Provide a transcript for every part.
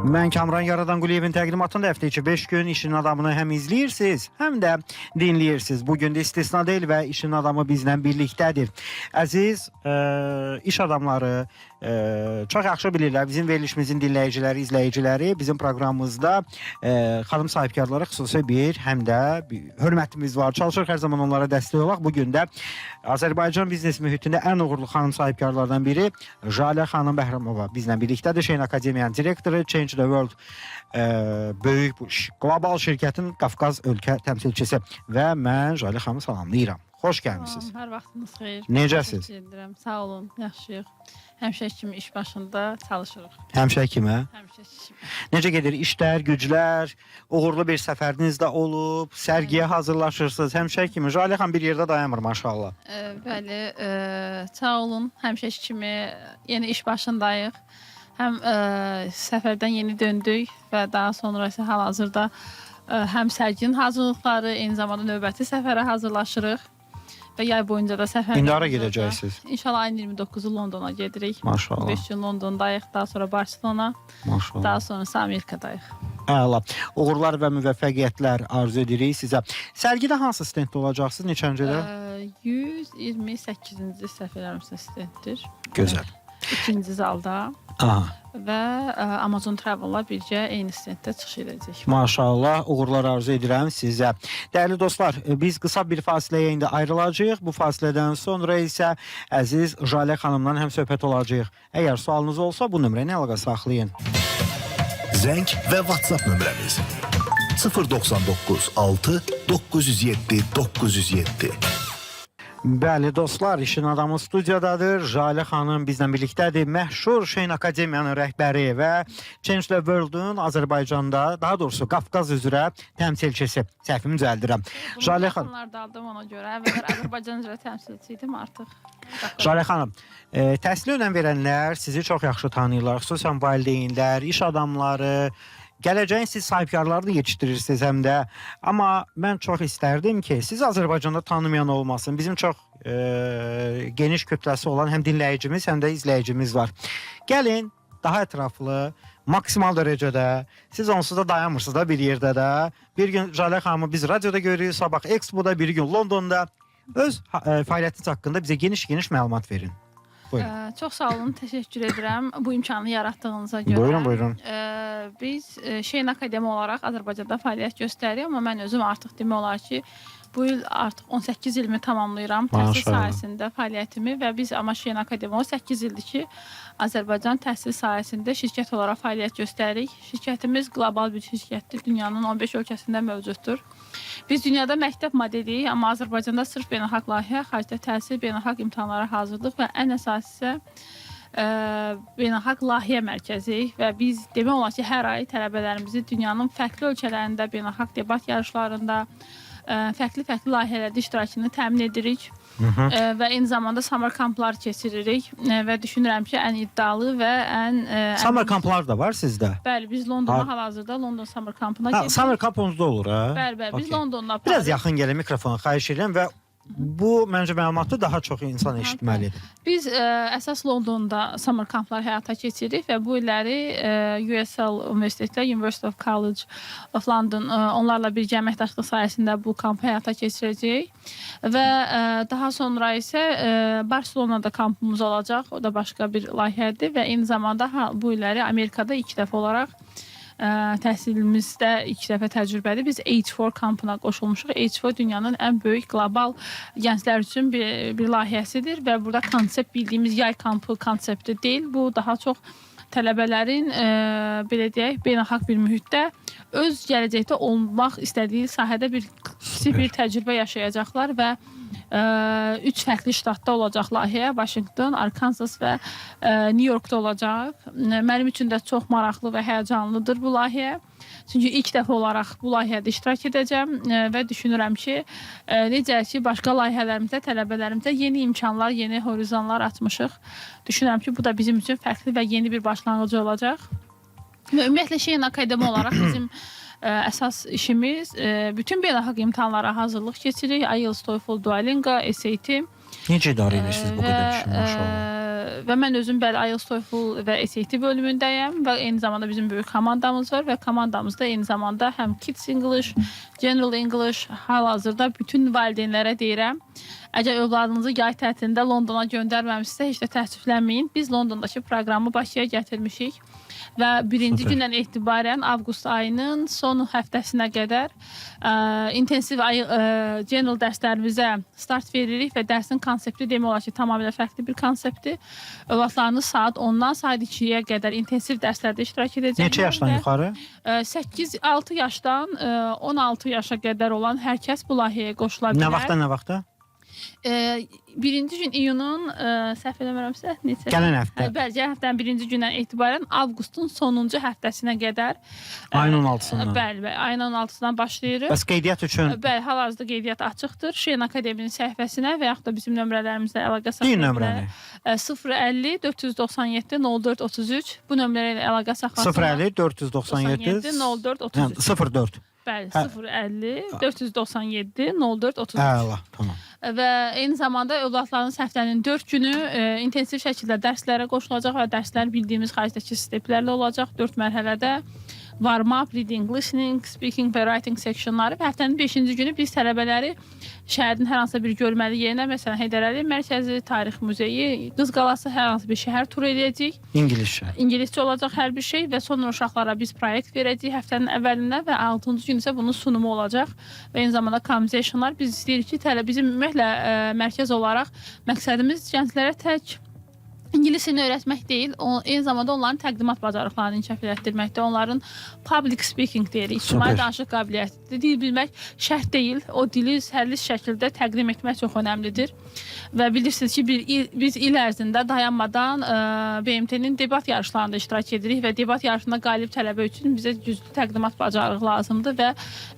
Mən Kamran Yaradan Quliyevin təqdimatında həftə içi 5 gün işin adamını həm izləyirsiniz, həm də dinləyirsiniz. Bugün də istisna deyil və işin adamı bizlə birlikdədir. Əziz iş adamları çox yaxşı bilirlər. Bizim verilişimizin dinləyiciləri, izləyiciləri bizim proqramımızda xanım sahibkarlara xüsusi bir həm də hörmətimiz var. Çalışırıq hər zaman onlara dəstək olaq. Bugün də Azərbaycan biznes mühitində ən uğurlu xanım sahibkarlardan biri Jalə xanım Bəhramova bizlə birlikdədir. Şeyin Akademiyanın direktoru, Change the World böyük qlobal şirkətin Qafqaz ölkə təmsilçisi və mən Jalə xanımı salamlayıram. Xoş gəlmisiniz. Hər vaxtınız xeyir. Necəsiz? Sağ olun, yaxşıyıq. Həmişə kimi iş başında çalışırıq. Həmişə kimi? Həmişə kimi. Necə gedir işlər, güclər? Uğurlu bir səfəriniz də olub, sərgiyə hazırlaşırsınız. Həmişə kimi. Jalə xanım bir yerdə dayanmır maşallah. Bəli, sağ olun. Həmişə kimi yeni iş başındayıq. Həm səfərdən yeni döndük və daha sonra isə hal-hazırda həm sərginin hazırlıqları, eyni zamanda növbəti səfərə hazırlaşırıq. Və yay boyunca da səfər. İndi hara gedəcəksiniz? İnşallah ayın 29-u Londona gedirik. Maşallah. 5 gün Londondayıq, daha sonra Barcelona, Maşallah. daha sonrası Amerikadayıq. Əla. Uğurlar və müvəffəqiyyətlər arzu edirik sizə. Sərgidə hansı stenddə olacaqsınız? Neçəncidə? 128-ci səhv eləmirəmsə stenddir. Gözəl. İkinci zalda. Aha. Və Amazon Travel-la birgə eyni stenddə çıxış edəcək. Maşallah, uğurlar arzu edirəm sizə. Dəyərli dostlar, biz qısa bir fasiləyə indi ayrılacağıq. Bu fasilədən sonra isə əziz Jalə xanımla həm söhbət olacağıq. Əgər sualınız olsa bu nömrəni əlaqə saxlayın. Zəng və WhatsApp nömrəmiz 099 6 907 907. Bəli dostlar, işin adamı studiyadadır. Jalə xanım bizlə birlikdədir. Məşhur Şeyin Akademiyanın rəhbəri və Change the World-un Azərbaycanda, daha doğrusu Qafqaz üzrə təmsilçisi. Səhvimi düzəldirəm. Jalə xanım. Bunlar aldım ona görə. Əvvəllər Azərbaycan üzrə təmsilçi idim artıq. Jalə xanım, təhsilə önəm verənlər sizi çox yaxşı tanıyırlar. Xüsusən valideynlər, iş adamları, gələcəyin siz sahibkarlarını yetişdirirsiniz həm də. Amma mən çox istərdim ki, siz Azərbaycanda tanımayan olmasın. Bizim çox geniş kütləsi olan həm dinləyicimiz, həm də izləyicimiz var. Gəlin, daha ətraflı, maksimal dərəcədə, siz onsuz da dayanmırsınız da bir yerdə də. Bir gün Jalə xanımı biz radioda görürük, sabah Expo'da, bir gün Londonda. Öz fəaliyyətiniz haqqında bizə geniş məlumat verin. Buyurun. Çox sağ olun, təşəkkür edirəm bu imkanı yaratdığınıza görə. Buyurun, buyurun. Biz Şeyin Akademi olaraq Azərbaycanda fəaliyyət göstəririk, amma mən özüm artıq demək olar ki, bu il artıq 18 ilimi tamamlayıram təhsil sahəsində fəaliyyətimi və biz amma Şeyin Akademi 18 ildir ki, Azərbaycan təhsil sahəsində şirkət olaraq fəaliyyət göstəririk. Şirkətimiz qlobal bir şirkətdir, dünyanın 15 ölkəsində mövcuddur. Biz dünyada məktəb modeliyik, amma Azərbaycanda sırf beynəlxalq layihə, xaricdə təhsil, beynəlxalq imtahanlara hazırlıq və ən əsası isə beynəlxalq layihə mərkəziyik və biz demək olar ki, hər ay tələbələrimizi dünyanın fərqli ölkələrində, beynəlxalq debat yarışlarında, fərqli layihələrdə iştirakını təmin edirik və eyni zamanda summer kamplar keçiririk və düşünürəm ki, ən iddialı və ən... Summer kamplar da var sizdə? Bəli, biz Londona hal-hazırda London summer kampına gedirik. Summer kamp onuzda olur, hə? Bəli, biz Londonda aparırıq. Biraz yaxın gəlin mikrofonu xahiş edirəm və bu məncə məlumatı daha çox insan eşitməlidir. Biz əsas Londonda summer kamplar həyata keçiririk və bu illəri USL Universitetlə University of College of London onlarla birgə əməkdaşlıq sayəsində bu kampı həyata keçirəcəyik və daha sonra isə Barcelonada kampımız olacaq. O da başqa bir layihədir və eyni zamanda bu illəri Amerikada 2 dəfə olaraq təhsilimizdə 2 dəfə təcrübədir. Biz H4 kampına qoşulmuşuq. H4 dünyanın ən böyük qlobal gənclər üçün bir layihəsidir və burada konsept bildiyimiz yay kampı konsepti deyil. Bu daha çox tələbələrin belə deyək, beynəlxalq bir mühitdə öz gələcəkdə olmaq istədiyi sahədə kiçik bir təcrübə yaşayacaqlar və 3 fərqli ştatda olacaq layihə. Washington, Arkansas və New Yorkda olacaq. Mənim üçün də çox maraqlı və həyəcanlıdır bu layihə. Çünki ilk dəfə olaraq bu layihədə iştirak edəcəm və düşünürəm ki, necə ki, başqa layihələrimizdə, tələbələrimizdə yeni imkanlar, yeni horizonlar açmışıq. Düşünürəm ki, bu da bizim üçün fərqli və yeni bir başlanğıcı olacaq. Və ümumiyyətlə Şeyin Akademi olaraq bizim əsas işimiz bütün beynəlxalq imtahanlara hazırlıq keçiririk. IELTS, TOEFL, Duolingo, SAT. Necə idarə edirsiniz bu qədər işi, maşallah? və mən özüm bəli IELTS, TOEFL və SAT bölümündəyəm və eyni zamanda bizim böyük komandamız var və komandamızda eyni zamanda həm Kids English, General English, hal-hazırda bütün valideynlərə deyirəm. Əgər övladınızı yay tətilində Londona göndərməmişsə, heç də təəssüflənməyin. Biz Londondakı proqramı Bakıya gətirmişik və birinci gündən etibarən avqust ayının son həftəsinə qədər intensiv general dərslərimizə start veririk və dərsin konsepti demək olar ki, tamamilə fərqli bir konseptdir. Övladlarınız saat 10-dan saat 2-yə qədər intensiv dərslərdə iştirak edəcəklər. Neçə yaşdan yuxarı? 8-6 yaşdan 16 yaşa qədər olan hər kəs bu layihəyə qoşula bilər. Nə vaxtdan nə vaxta? Birinci gün iyunun səhv eləmirəmsə neçə? Gələn həftə. Bəli, gələn həftənin birinci gündən etibarən avqustun sonuncu həftəsinə qədər. Ayın 16-sından. Bəli, ayın 16-sından başlayırıq. Bəs qeydiyyat üçün? Bəli, hal-hazırda qeydiyyat açıqdır. Şeyn Akademinin səhifəsinə və yaxud da bizim nömrələrimizlə əlaqə Deyin saxlaya nömrəni. 050 497 04 33. Bu nömrə ilə əlaqə saxlasınlar. 050 497 04 33. 04. Bəli, 050 497 04 33. Əla, tamam. Və eyni zamanda övladlarınız həftənin 4 günü intensiv şəkildə dərslərə qoşulacaq və dərslər bildiyimiz xaricdəki steplərlə olacaq 4 mərhələdə. Warm-up, reading, listening, speaking və writing seksiyonları və həftənin 5-ci günü biz tələbələri şəhərin hər hansı bir görməli yerinə, məsələn, Heydər Əliyev mərkəzi, Tarix muzeyi, Qız Qalası hər hansı bir şəhər tur edəcəyik. İngiliscə. İngiliscə olacaq hər bir şey və sonra uşaqlara biz proyekt verəcəyik həftənin əvvəlində və 6-cı gün isə bunun sunumu olacaq. Və eyni zamanda conversationlar biz istəyirik ki, bizim ümumiyyətlə mərkəz olaraq məqsədimiz gənclərə tək İngilis dilini öyrətmək deyil, eyni zamanda onların təqdimat bacarıqlarını inkişaf etdirməkdə, onların public speaking deyirik, ictimai danışıq qabiliyyətidir. Dil bilmək şərt deyil, o dili sərlis şəkildə təqdim etmək çox önəmlidir. Və bilirsiniz ki, biz il ərzində dayanmadan BMT-nin debat yarışlarında iştirak edirik və debat yarışında qalib tələbə üçün bizə güclü təqdimat bacarığı lazımdır və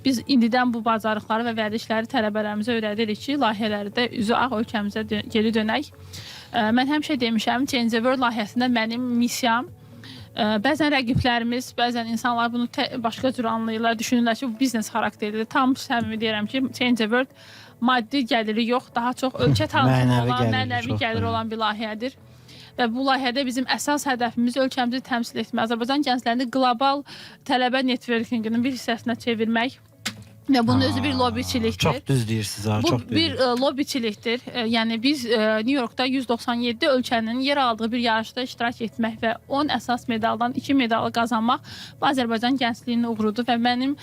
biz indidən bu bacarıqları və vərdişləri tələbələrimizə öyrədirik ki, layihələri də üzü ağ ölkəmizə geri dönək. Mən həmişə demişəm, Change the World layihəsində mənim missiyam, bəzən rəqiblərimiz, bəzən insanlar bunu başqa cür anlayırlar, düşünürlər ki, bu biznes xarakterlidir. Tam səmimi deyirəm ki, Change the World maddi gəliri yox, daha çox ölkə tanıtımı olan, mənəvi gəlir olan bir layihədir. Və bu layihədə bizim əsas hədəfimiz ölkəmizi təmsil etmək, Azərbaycan gənclərini qlobal tələbə networkinginin bir hissəsinə çevirmək. Və bunun özü bir lobiçilikdir. Çox düz deyirsiniz, çox düz. Bu bir lobiçilikdir. Yəni biz New Yorkda 197 ölkənin yer aldığı bir yarışda iştirak etmək və 10 əsas medaldan 2 medalı qazanmaq bu Azərbaycan gəncliyinin uğurudur və mənim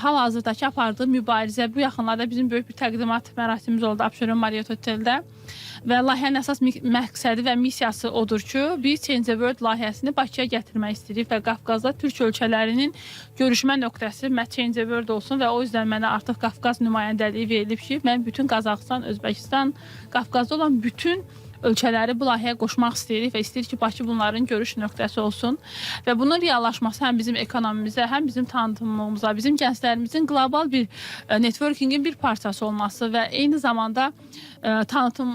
hal-hazırdakı apardığım mübarizə bu yaxınlarda bizim böyük bir təqdimat mərasimimiz oldu Abşeron Marriott Oteldə. Və layihənin əsas məqsədi və missiyası odur ki, biz Change the World layihəsini Bakıya gətirmək istəyirik və Qafqazda Türk ölkələrinin görüşmə nöqtəsi Change the World olsun və o yüzden mənə artıq Qafqaz nümayəndəliyi verilib ki, mən bütün Qazaxıstan, Özbəkistan, Qafqazda olan bütün ölkələri bu layihəyə qoşmaq istəyirik və istəyirik ki, Bakı bunların görüş nöqtəsi olsun. Və bunun reallaşması həm bizim ekonomimizə, həm bizim tanıtımımıza, bizim gənclərimizin qlobal bir networkingin bir parçası olması və eyni zamanda tanıtım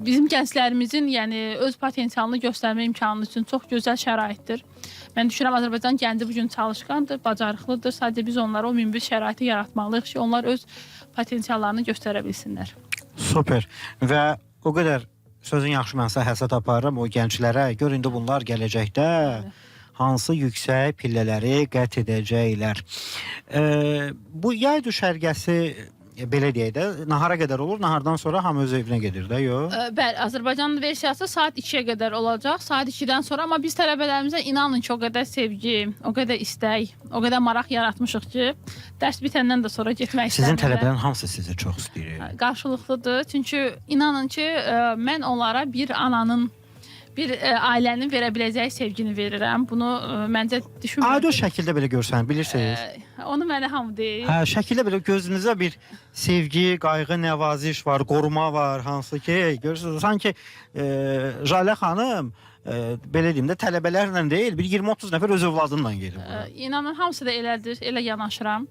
bizim gənclərimizin öz potensialını göstərmə imkanı üçün çox gözəl şəraitdir. Mən düşünürəm, Azərbaycan gənci bugün çalışqandır, bacarıqlıdır. Sadəcə biz onlara o münbir şəraiti yaratmalıyıq ki, onlar öz potensiallarını göstərə bilsinlər. Super. Və o qədər sözün yaxşı mənsə həsəd aparıram o gənclərə. Gör indi bunlar gələcəkdə hansı yüksək pillələri qət edəcəklər. Bu yay düşərgəsi belə deyək də, nahara qədər olur, nahardan sonra hamı öz evinə gedir də, yox? Bəli, Azərbaycan versiyası saat 2-yə qədər olacaq, saat 2-dən sonra, amma biz tələbələrimizə inanın ki, o qədər sevgi, o qədər istək, o qədər maraq yaratmışıq ki, dərs bitəndən də sonra getmək istəmirlər. Sizin tələbələrin hamısı sizi çox istəyir. Qarşılıqlıdır, çünki inanın ki, mən onlara bir ananın, bir ailənin verə biləcəyi sevgini verirəm. Bunu məncə düşünmürəm. Adi o şəkildə belə görsənir, bilirsiniz? Onu mənə hamı deyir. Şəkildə belə gözünüzə bir sevgi, qayğı, nəvaziş var, qoruma var, hansı ki, görürsünüz, sanki Jalə xanım, belə deyim də, tələbələrlə deyil, bir 20-30 nəfər öz övladınla gelir. İnanın, hamısı da elədir, elə yanaşıram.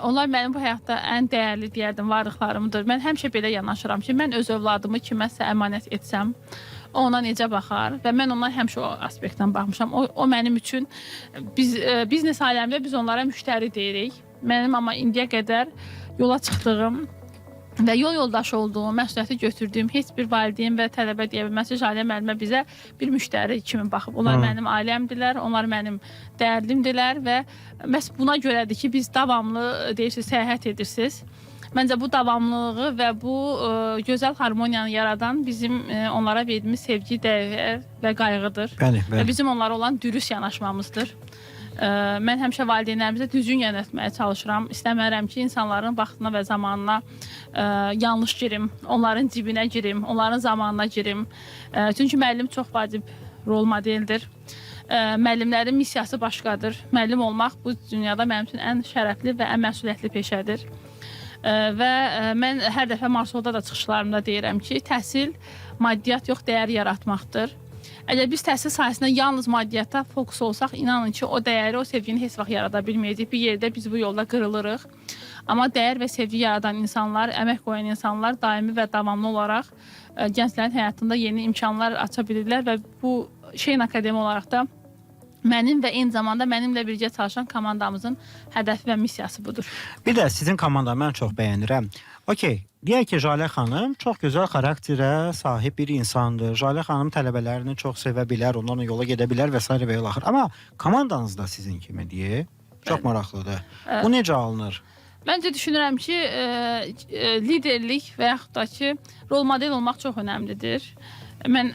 Onlar mənim bu həyatda ən dəyərli deyərdim, varlıqlarımdır. Mən həmişə belə yanaşıram ki, mən öz övladımı kiməsə əmanət etsəm, o ona necə baxar və mən onlara həmişə o aspektdən baxmışam. O mənim üçün, biznes aləmdə biz onlara müştəri deyirik. Mənim amma indiyə qədər yola çıxdığım və yol yoldaşı olduğum, məsuliyyəti götürdüyüm heç bir valideyn və tələbə deyə bilməz ki, Jalə müəllimə bizə bir müştəri kimi baxıb. Onlar mənim ailəmdirlər, onlar mənim dəyərlimdirlər və məhz buna görədir ki, biz davamlı deyirsiniz, səyahət edirsiniz. Məncə bu davamlılığı və bu gözəl harmoniyanı yaradan bizim onlara verdiyimiz sevgi, dəyər və qayğıdır. Bəli, Və bəli. bizim onlara olan dürüst yanaşmamızdır. Mən həmişə valideynlərimizə düzgün yönətməyə çalışıram. İstəmərəm ki, insanların vaxtına və zamanına yanlış girim, onların cibinə girim, onların zamanına girim. Çünki müəllim çox vacib rol modeldir. Müəllimlərin missiyası başqadır. Müəllim olmaq bu dünyada mənim üçün ən şərəfli və ən məsuliyyətli peşədir. Və mən hər dəfə Marsolda da çıxışlarımda deyirəm ki, təhsil maddiyyat yox, dəyər yaratmaqdır. Əgər biz təhsil sayəsində yalnız maddiyyata fokus olsaq, inanın ki, o dəyəri, o sevgini heç vaxt yarada bilməyəcək. Bir yerdə biz bu yolda qırılırıq. Amma dəyər və sevgi yaradan insanlar, əmək qoyan insanlar daimi və davamlı olaraq gənclərin həyatında yeni imkanlar aça bilirlər və bu Şeyin Akademi olaraq da mənim və eyni zamanda mənimlə birgə çalışan komandamızın hədəfi və missiyası budur. Bir də sizin komanda mən çox bəyənirəm. Okey, deyək ki, Jalə xanım çox gözəl xarakterə sahib bir insandır. Jalə xanım tələbələrini çox sevə bilər, onlarla yola gedə bilər və s. və ilaxır. Amma komandanız da sizin kimi deyək. Çox maraqlıdır. Bu necə alınır? Məncə düşünürəm ki, liderlik və yaxud da ki, rol model olmaq çox önəmlidir. Mən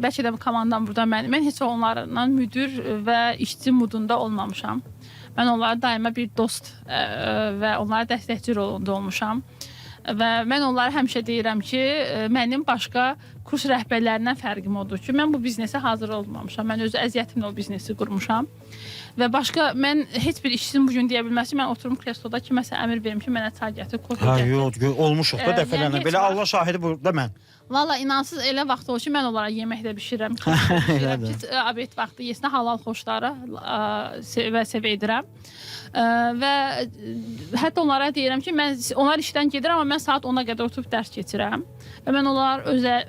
bəlkə də bu komandam burada mən heç onlarla müdür və işçi mudunda olmamışam. Mən onlara daima bir dost və onlara dəstəkçi rolunda olmuşam. Və mən onlara həmişə deyirəm ki, mənim başqa kurs rəhbərlərindən fərqim odur ki, mən bu biznesə hazır olmamışam. Mən özü əziyyətimlə o biznesi qurmuşam. Və başqa mən heç bir işçinin bugün deyə bilməz ki, mən oturum kresloda kiməsə əmr verim ki, mənə çay gətir, kofe gətir. Yox, olmuşuq da dəfələrlə. Yəni Belə Allah şahidi burada mən. Valla inansız elə vaxt olur ki, mən onlara yemək də bişirəm. Abed vaxtı yesinə halal xoşları və sevə edirəm. Və hətta onlara deyirəm ki, mən onlar işdən gedirəm, amma mən saat 10-a qədər oturub dərs keçirəm. Və mən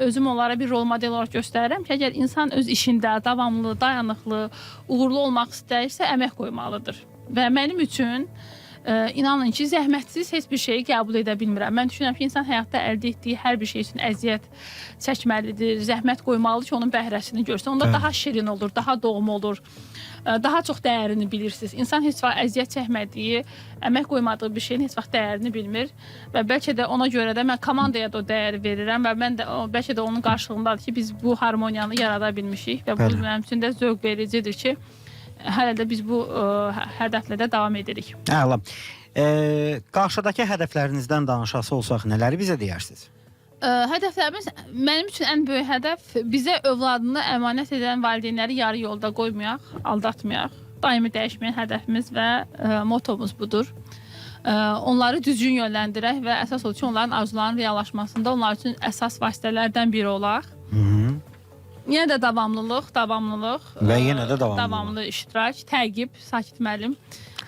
özüm onlara bir rol model olaraq göstərirəm ki, əgər insan öz işində davamlı, dayanıqlı, uğurlu olmaq istəyirsə, əmək qoymalıdır. Və mənim üçün inanın ki, zəhmətsiz heç bir şeyi qəbul edə bilmirəm. Mən düşünürəm ki, insan həyatda əldə etdiyi hər bir şey üçün əziyyət çəkməlidir, zəhmət qoymalıdır ki, onun bəhrəsini görsün. Onda daha şirin olur, daha doğum olur, daha çox dəyərini bilirsiniz. İnsan heç vaxt əziyyət çəkmədiyi, əmək qoymadığı bir şeyin heç vaxt dəyərini bilmir və bəlkə də ona görə də mən komandaya da o dəyəri verirəm və mən də bəlkə də onun qarşılığındadır ki, biz bu harmoniyanı yarada bilmişik və bu mənim üçün də zövq vericidir ki, hələ də biz bu hədəflə də davam edirik. Əla. Qarşıdakı hədəflərinizdən danışası olsaq, nələri bizə deyərsiniz? Hədəflərimiz, mənim üçün ən böyük hədəf bizə övladını əmanət edən valideynləri yarı yolda qoymayaq, aldatmayaq. Daimi dəyişməyən hədəfimiz və motomuz budur. Onları düzgün yönləndirək və əsas odur ki, onların arzularının reallaşmasında onlar üçün əsas vasitələrdən biri olaq. Yenə də davamlılıq və yenə də davamlı iştirak, təqib, Sakit müəllim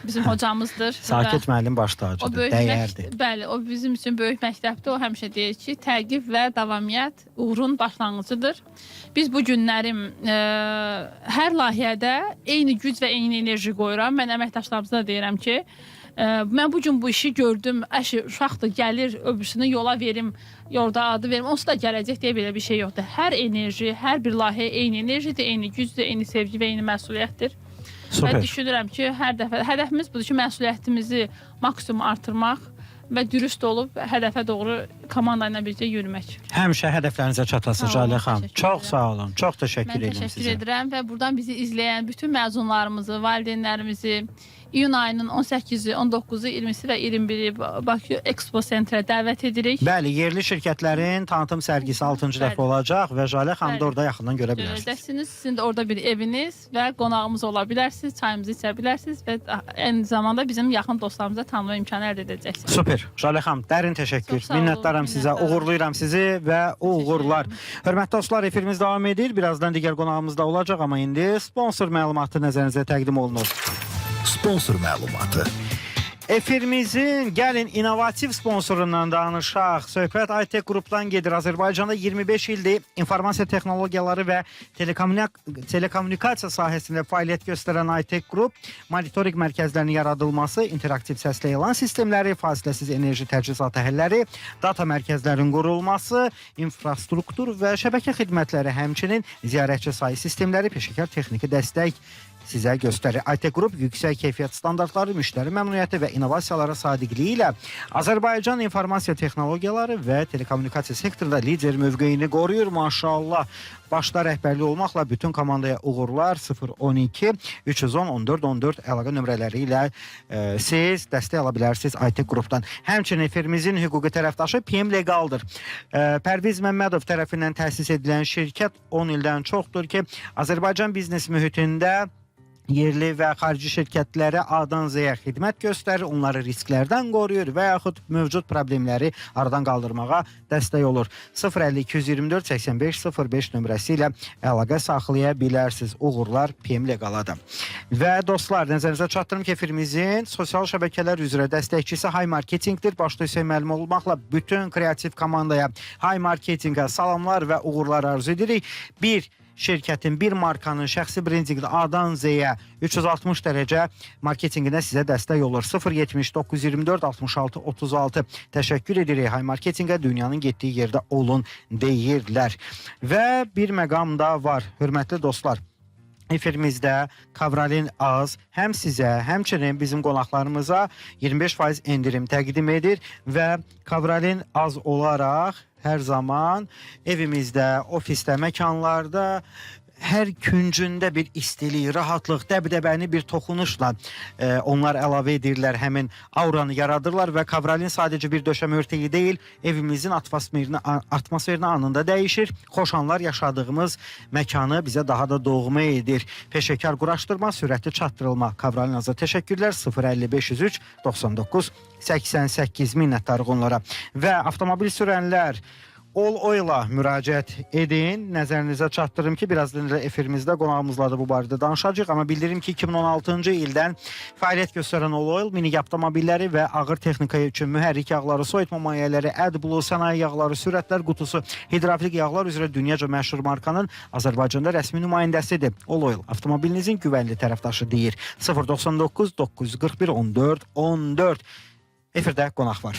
bizim hocamızdır. Sakit müəllim baş tacıdır, dəyərdir. Bəli, o bizim üçün böyük məktəbdir. O həmişə deyir ki, təqib və davamiyyət uğurun başlanğıcıdır. Biz bu günlərim hər layihədə eyni güc və eyni enerji qoyuram. Mən əməkdaşlarımıza da deyirəm ki, mən bugün bu işi gördüm, uşaqdır, gəlir, öbürsünü yola verim, yolda adı verim, onsuz da gələcək deyə belə bir şey yoxdur. Hər enerji, hər bir layihə eyni enerjidir, eyni gücdür, eyni sevgi və eyni məsuliyyətdir. Super. Və düşünürəm ki, hər dəfə hədəfimiz budur ki, məsuliyyətimizi maksimum artırmaq və dürüst olub hədəfə doğru komanda ilə birlikdə yürümək. Həmişə hədəflərinizə çatasınız Jalə xanım. Çox sağ olun. Çox təşəkkür edirəm sizə. Mən təşəkkür edirəm və buradan bizi izləyən bütün məzunlarımızı, valideynlərimizi iyun ayının 18-i, 19-u, 20-si və 21-i Bakı Expo Centrə dəvət edirik. Bəli, yerli şirkətlərin tanıtım sərgisi 6-cı dəfə olacaq və Jalə xanım da orada yaxından görə bilərsiniz. Sizin də orada bir eviniz və qonağımız ola bilərsiniz, çayımızı içə bilərsiniz və eyni zamanda bizim yaxın dostlarımıza tanıma imkanı əldə edəcəksiniz. Super. Jalə xanım, dərin təşəkkür. Minnətdaram sizə, uğurluyuram sizi və uğurlar. Hörmətli dostlar, efirimiz davam edir. Birazdan digər qonağımız da olacaq, amma indi sponsor məlumatı nəzərinizə təqdim olunur. Sponsor məlumatı. Efirimizin gəlin innovativ sponsorundan danışaq. Söhbət ITEC qrupdan gedir. Azərbaycanda 25 ildir informasiya texnologiyaları və telekommunikasiya sahəsində fəaliyyət göstərən ITEC qrup monitoring mərkəzlərinin yaradılması, interaktiv səslə elan sistemləri, fasiləsiz enerji təchizatı həlləri, data mərkəzlərinin qurulması, infrastruktur və şəbəkə xidmətləri, həmçinin ziyarətçi sayı sistemləri, peşəkar texniki dəstək sizə göstərir. ITEC qrup yüksək keyfiyyət standartları, müştəri məmnuniyyəti və innovasiyalara sadiqliyi ilə Azərbaycan informasiya texnologiyaları və telekommunikasiya sektorunda lider mövqeyini qoruyur. Maşallah. Başda rəhbərli olmaqla bütün komandaya uğurlar. 012 310 14 14 əlaqə nömrələri ilə siz dəstək ala bilərsiniz ITEC qrupdan. Həmçinin efirimizin hüquqi tərəfdaşı PM Legaldır. Pərviz Məmmədov tərəfindən təsis edilən şirkət 10 ildən çoxdur ki, Azərbaycan biznes mühitində yerli və xarici şirkətlərə A-dan Z-yə xidmət göstərir, onları risklərdən qoruyur və yaxud mövcud problemləri aradan qaldırmağa dəstək olur. 052 224 85 05 nömrəsi ilə əlaqə saxlaya bilərsiniz. Uğurlar PM Legalada. Və dostlar, nəzərinizə çatdırım ki, efirimizin sosial şəbəkələr üzrə dəstəkçisi Hay Marketingdir. Başda Hüseyin müəllim olmaqla bütün kreativ komandaya Hay Marketingə salamlar və uğurlar arzu edirik. Bir şirkətin, bir markanın şəxsi brendinqdə A-dan Z-yə 360 dərəcə marketinqinə sizə dəstək olur. 070 924 66 36. Təşəkkür edirik Hay Marketingə, dünyanın getdiyi yerdə olun deyirlər. Və bir məqam da var, hörmətli dostlar. Efirimizdə Kavralin Az həm sizə, həmçinin bizim qonaqlarımıza 25% endirim təqdim edir və Kavralin Az olaraq hər zaman evimizdə, ofisdə, məkanlarda hər küncündə bir istilik, rahatlıq, dəbdəbəni bir toxunuşla onlar əlavə edirlər, həmin auranı yaradırlar və Kavralin sadəcə bir döşəmə örtüyü deyil, evimizin atmosferini anında dəyişir. Xoş anlar yaşadığımız məkanı bizə daha da doğma edir. Peşəkar quraşdırma, sürətli çatdırılma. Kavralin Aza təşəkkürlər. 050 99 88 minnətdarıq onlara. Və avtomobil sürənlər All Oil-a müraciət edin. Nəzərinizə çatdırım ki, birazdan efirimizdə qonağımızla da bu barədə danışacağıq. Amma bildirim ki, 2016-cı ildən fəaliyyət göstərən All Oil minik avtomobilləri və ağır texnika üçün mühərrik yağları, soyutma mayələri, AdBlue, sənaye yağları, sürətlər qutusu, hidravlik yağlar üzrə dünyaca məşhur markanın Azərbaycanda rəsmi nümayəndəsidir. All Oil avtomobilinizin güvənli tərəfdaşı deyir. 099 941 14 14. Efirdə qonaq var.